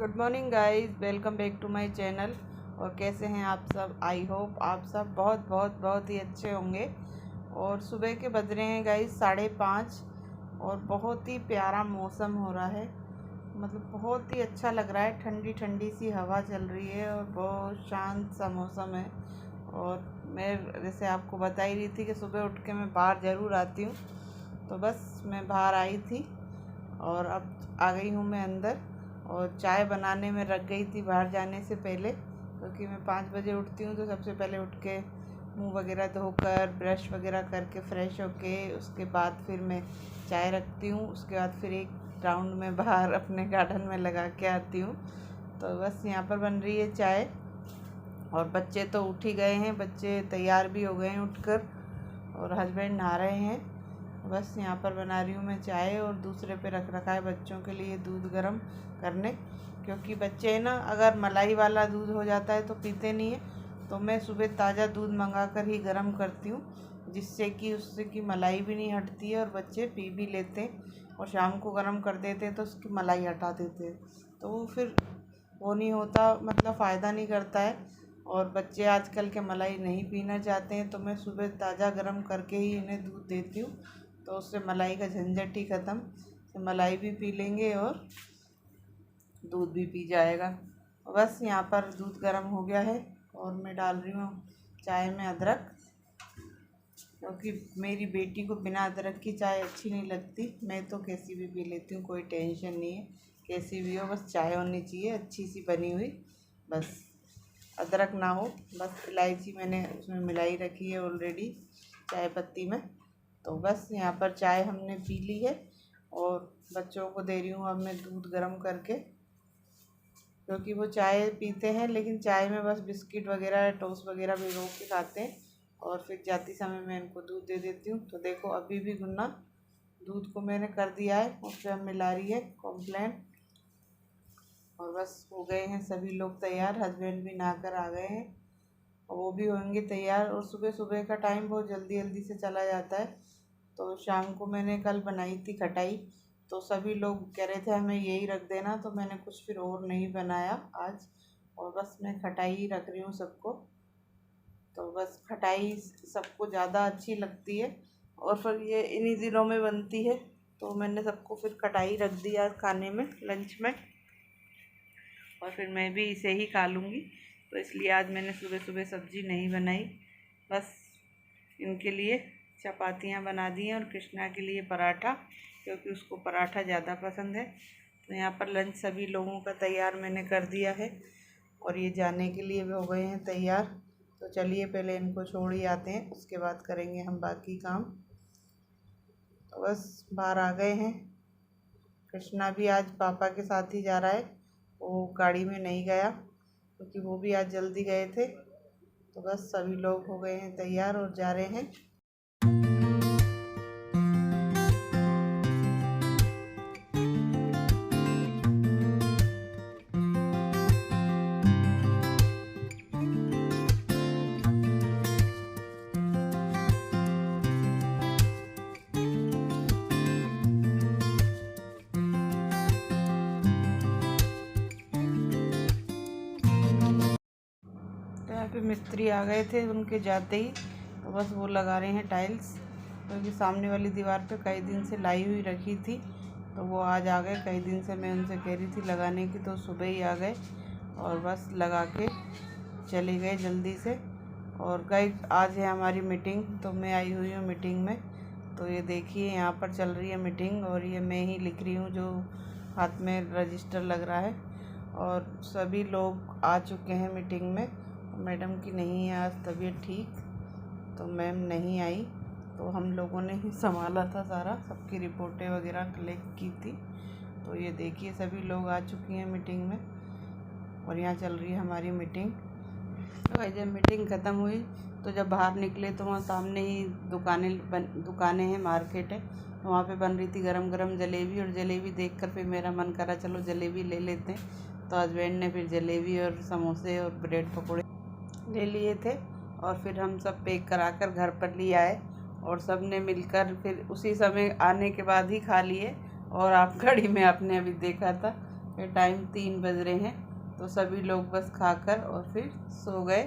Good morning guys, welcome back to my channel. और कैसे हैं आप सब? आई होप आप सब बहुत बहुत बहुत ही अच्छे होंगे। और सुबह के बज रहे हैं गाइस 5:30 और बहुत ही प्यारा मौसम हो रहा है। मतलब बहुत ही अच्छा लग रहा है, ठंडी ठंडी सी हवा चल रही है और बहुत शांत सा मौसम है। और मैं जैसे आपको बता ही रही थी कि सुबह उठ के मैं बाहर ज़रूर आती हूँ, तो बस मैं बाहर आई थी और अब आ गई हूँ मैं अंदर। और चाय बनाने में रख गई थी बाहर जाने से पहले, क्योंकि मैं 5 बजे उठती हूँ, तो सबसे पहले उठ के मुँह वगैरह धोकर ब्रश वगैरह करके फ़्रेश होके उसके बाद फिर मैं चाय रखती हूँ। उसके बाद फिर एक राउंड में बाहर अपने गार्डन में लगा के आती हूँ। तो बस यहाँ पर बन रही है चाय और बच्चे तो उठ ही गए हैं, बच्चे तैयार भी हो गए हैं उठकर, और हस्बैंड नहा रहे हैं। बस यहाँ पर बना रही हूँ मैं चाय और दूसरे पे रख रखा है बच्चों के लिए दूध गर्म करने, क्योंकि बच्चे ना अगर मलाई वाला दूध हो जाता है तो पीते नहीं है। तो मैं सुबह ताज़ा दूध मंगा कर ही गर्म करती हूँ, जिससे कि उससे की मलाई भी नहीं हटती है और बच्चे पी भी लेते हैं। और शाम को गर्म कर देते हैं तो उसकी मलाई हटा देते हैं, तो वो फिर वो नहीं होता, मतलब फ़ायदा नहीं करता है। और बच्चे आजकल के मलाई नहीं पीना चाहते हैं, तो मैं सुबह ताज़ा गर्म करके ही इन्हें दूध देती हूँ। तो उससे मलाई का झंझट ही ख़त्म, तो मलाई भी पी लेंगे और दूध भी पी जाएगा। बस यहाँ पर दूध गर्म हो गया है और मैं डाल रही हूँ चाय में अदरक, क्योंकि मेरी बेटी को बिना अदरक की चाय अच्छी नहीं लगती। मैं तो कैसी भी पी लेती हूँ, कोई टेंशन नहीं है, कैसी भी हो, बस चाय होनी चाहिए अच्छी सी बनी हुई, बस अदरक ना हो। बस इलायची मैंने उसमें मिलाई रखी है ऑलरेडी चाय पत्ती में। तो बस यहाँ पर चाय हमने पी ली है और बच्चों को दे रही हूँ अब मैं दूध गर्म करके, क्योंकि वो चाय पीते हैं लेकिन चाय में बस बिस्किट वगैरह टोस्ट वगैरह भिगो के खाते हैं, और फिर जाती समय मैं इनको दूध दे देती हूँ। तो देखो अभी भी गुन्ना दूध को मैंने कर दिया है, उससे हम मिला रही है कॉम्प्लेन। और बस हो गए हैं सभी लोग तैयार, हस्बैंड भी नहाकर आ गए हैं और वो भी होंगे तैयार। और सुबह सुबह का टाइम बहुत जल्दी जल्दी से चला जाता है। तो शाम को मैंने कल बनाई थी खटाई, तो सभी लोग कह रहे थे हमें यही रख देना, तो मैंने कुछ फिर और नहीं बनाया आज, और बस मैं खटाई ही रख रही हूँ सबको। तो बस खटाई सबको ज़्यादा अच्छी लगती है और फिर ये इन्हीं दिनों में बनती है, तो मैंने सबको फिर खटाई रख दिया खाने में लंच में, और फिर मैं भी इसे ही खा लूँगी। तो इसलिए आज मैंने सुबह सुबह सब्ज़ी नहीं बनाई, बस इनके लिए चपातियाँ बना दी हैं और कृष्णा के लिए पराठा, क्योंकि उसको पराठा ज़्यादा पसंद है। तो यहाँ पर लंच सभी लोगों का तैयार मैंने कर दिया है और ये जाने के लिए भी हो गए हैं तैयार। तो चलिए पहले इनको छोड़ ही आते हैं, उसके बाद करेंगे हम बाकी काम। तो बस बाहर आ गए हैं। कृष्णा भी आज पापा के साथ ही जा रहा है, वो गाड़ी में नहीं गया क्योंकि वो भी आज जल्दी गए थे। तो बस सभी लोग हो गए हैं तैयार और जा रहे हैं। तो यहाँ पे मिस्त्री आ गए थे उनके जाते ही, तो बस वो लगा रहे हैं टाइल्स, क्योंकि सामने वाली दीवार पे कई दिन से लाई हुई रखी थी, तो वो आज आ गए। कई दिन से मैं उनसे कह रही थी लगाने की, तो सुबह ही आ गए और बस लगा के चले गए जल्दी से। और गई आज है हमारी मीटिंग, तो मैं आई हुई हूँ मीटिंग में। तो ये देखिए यहाँ पर चल रही है मीटिंग और ये मैं ही लिख रही हूँ, जो हाथ में रजिस्टर लग रहा है। और सभी लोग आ चुके हैं मीटिंग में। मैडम की नहीं है आज तबीयत ठीक, तो मैम नहीं आई, तो हम लोगों ने ही संभाला था सारा, सबकी रिपोर्टें वगैरह कलेक्ट की थी। तो ये देखिए सभी लोग आ चुकी हैं मीटिंग में और यहाँ चल रही है हमारी मीटिंग। तो जब मीटिंग ख़त्म हुई तो जब बाहर निकले तो वहाँ सामने ही दुकानें हैं, मार्केट है, तो वहाँ पे बन रही थी गरम गरम जलेबी। और जलेबी देखकर फिर मेरा मन करा चलो जलेबी ले लेते हैं। तो हस्बैंड ने फिर जलेबी और समोसे और ब्रेड पकौड़े ले लिए थे और फिर हम सब पैक कराकर घर पर ले आए और सब ने मिलकर फिर उसी समय आने के बाद ही खा लिए। और आप घड़ी में आपने अभी देखा था ये टाइम 3 बज रहे हैं, तो सभी लोग बस खाकर और फिर सो गए।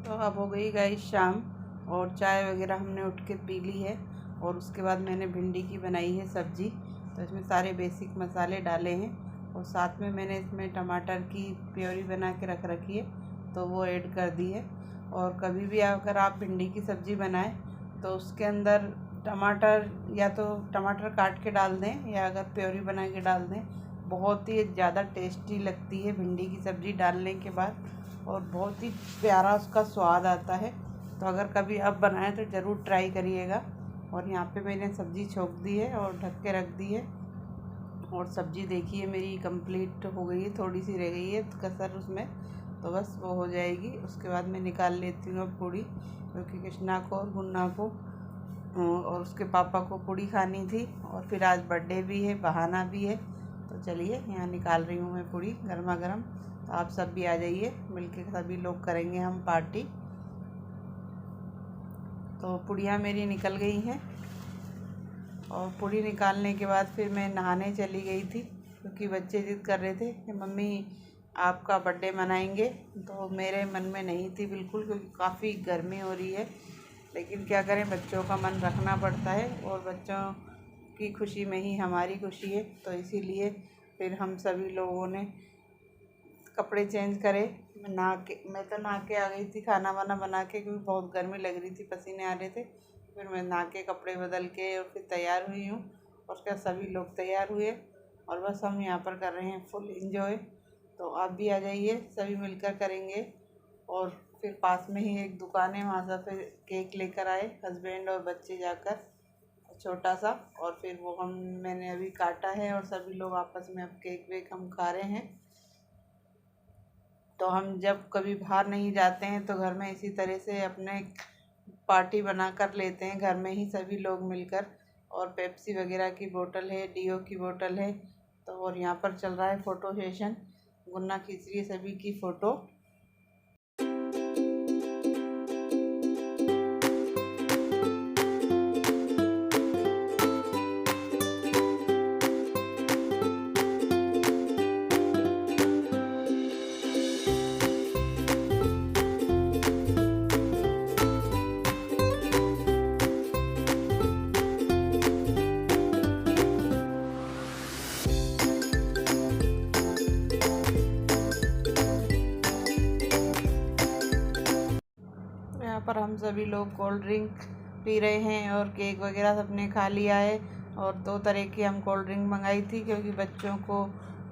तो अब हो गई गाइस शाम और चाय वगैरह हमने उठ के पी ली है। और उसके बाद मैंने भिंडी की बनाई है सब्ज़ी, तो इसमें सारे बेसिक मसाले डाले हैं और साथ में मैंने इसमें टमाटर की प्योरी बना के रख रखी है, तो वो ऐड कर दी है। और कभी भी अगर आप भिंडी की सब्ज़ी बनाएं तो उसके अंदर टमाटर या तो टमाटर काट के डाल दें या अगर प्योरी बना के डाल दें, बहुत ही ज़्यादा टेस्टी लगती है भिंडी की सब्ज़ी डालने के बाद और बहुत ही प्यारा उसका स्वाद आता है। तो अगर कभी आप बनाएं तो ज़रूर ट्राई करिएगा। और यहाँ पे मैंने सब्ज़ी छोंक दी है और ढक के रख दी है। और सब्ज़ी देखिए मेरी कंप्लीट हो गई है, थोड़ी सी रह गई है कसर उसमें, तो बस वो हो जाएगी। उसके बाद मैं निकाल लेती हूँ अब पूड़ी, क्योंकि कृष्णा को और गुन्ना को और उसके पापा को पूड़ी खानी थी और फिर आज बर्थडे भी है, बहाना भी है। तो चलिए यहाँ निकाल रही हूँ मैं पूड़ी गर्मा गर्म। तो आप सब भी आ जाइए, मिलके सभी लोग करेंगे हम पार्टी। तो पूड़ियाँ मेरी निकल गई हैं और पूड़ी निकालने के बाद फिर मैं नहाने चली गई थी, क्योंकि बच्चे ज़िद कर रहे थे कि मम्मी आपका बर्थडे मनाएंगे। तो मेरे मन में नहीं थी बिल्कुल, क्योंकि काफ़ी गर्मी हो रही है, लेकिन क्या करें, बच्चों का मन रखना पड़ता है और बच्चों की खुशी में ही हमारी खुशी है। तो इसीलिए फिर हम सभी लोगों ने कपड़े चेंज करे। मैं तो नहा के आ गई थी खाना वाना बना के, क्योंकि बहुत गर्मी लग रही थी, पसीने आ रहे थे। फिर मैं नहा के कपड़े बदल के और फिर तैयार हुई हूँ और उसके बाद सभी लोग तैयार हुए और बस हम यहाँ पर कर रहे हैं फुल एंजॉय। तो आप भी आ जाइए, सभी मिलकर करेंगे। और फिर पास में ही एक दुकान है, वहाँ से फिर केक लेकर आए हस्बैंड और बच्चे जाकर, छोटा सा। और फिर वो मैंने अभी काटा है और सभी लोग आपस में अब केक वेक हम खा रहे हैं। तो हम जब कभी बाहर नहीं जाते हैं तो घर में इसी तरह से अपने पार्टी बना कर लेते हैं, घर में ही सभी लोग मिलकर। और पेप्सी वगैरह की बोतल है, डीओ की बोतल है। तो और यहाँ पर चल रहा है फ़ोटो सेशन, गुन्ना खींच रही है सभी की फ़ोटो। यहाँ पर हम सभी लोग कोल्ड ड्रिंक पी रहे हैं और केक वगैरह सबने खा लिया है। और 2 तरह की हम कोल्ड ड्रिंक मंगाई थी, क्योंकि बच्चों को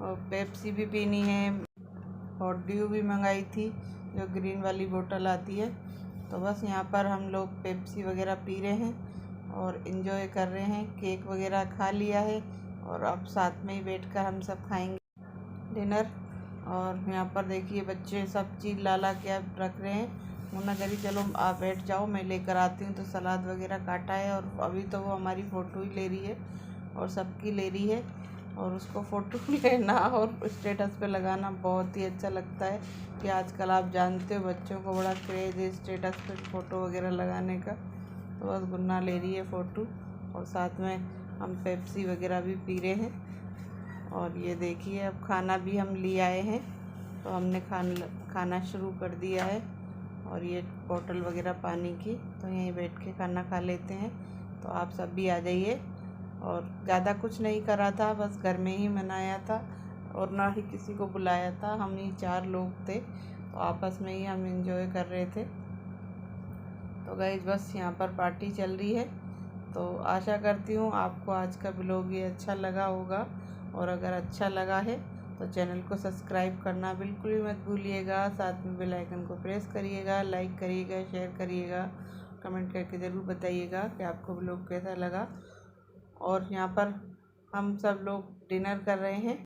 पेप्सी भी पीनी है और ड्यू भी मंगाई थी, जो ग्रीन वाली बोतल आती है। तो बस यहाँ पर हम लोग पेप्सी वगैरह पी रहे हैं और इन्जॉय कर रहे हैं। केक वगैरह खा लिया है और अब साथ में ही बैठकर हम सब खाएंगे डिनर। और यहाँ पर देखिए बच्चे सब चीज़ ला के अब रख रहे हैं। मुन्ना करी चलो आप बैठ जाओ, मैं लेकर आती हूँ। तो सलाद वगैरह काटा है और अभी तो वो हमारी फ़ोटो ही ले रही है और सबकी ले रही है। और उसको फ़ोटो लेना और स्टेटस पे लगाना बहुत ही अच्छा लगता है, कि आजकल आप जानते हो बच्चों को बड़ा क्रेज़ है स्टेटस पे फ़ोटो वगैरह लगाने का। तो बस गुन्ना ले रही है फ़ोटो और साथ में हम पेप्सी वगैरह भी पी रहे हैं। और ये देखिए अब खाना भी हम ले आए हैं, तो हमने खाना शुरू कर दिया है। और ये बोतल वगैरह पानी की, तो यहीं बैठ के खाना खा लेते हैं। तो आप सब भी आ जाइए। और ज़्यादा कुछ नहीं करा था, बस घर में ही मनाया था और ना ही किसी को बुलाया था, हम ही 4 लोग थे, तो आपस में ही हम एंजॉय कर रहे थे। तो गाइस बस यहाँ पर पार्टी चल रही है। तो आशा करती हूँ आपको आज का ब्लॉग ये अच्छा लगा होगा, और अगर अच्छा लगा है तो चैनल को सब्सक्राइब करना बिल्कुल भी मत भूलिएगा। साथ में बेल आइकन को प्रेस करिएगा, लाइक करिएगा, शेयर करिएगा, कमेंट करके ज़रूर बताइएगा कि आपको ब्लॉग कैसा लगा। और यहाँ पर हम सब लोग डिनर कर रहे हैं।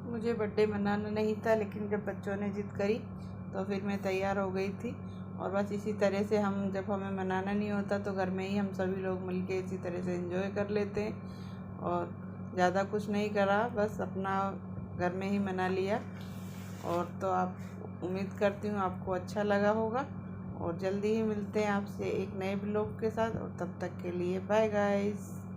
मुझे बर्थडे मनाना नहीं था, लेकिन जब बच्चों ने ज़िद करी तो फिर मैं तैयार हो गई थी और बस इसी तरह से हम, जब हमें मनाना नहीं होता तो घर में ही हम सभी लोग मिलके इसी तरह से एंजॉय कर लेते हैं। और ज़्यादा कुछ नहीं करा, बस अपना घर में ही मना लिया। और तो आप, उम्मीद करती हूँ आपको अच्छा लगा होगा, और जल्दी ही मिलते हैं आपसे एक नए ब्लॉग के साथ। और तब तक के लिए बाय गाइस।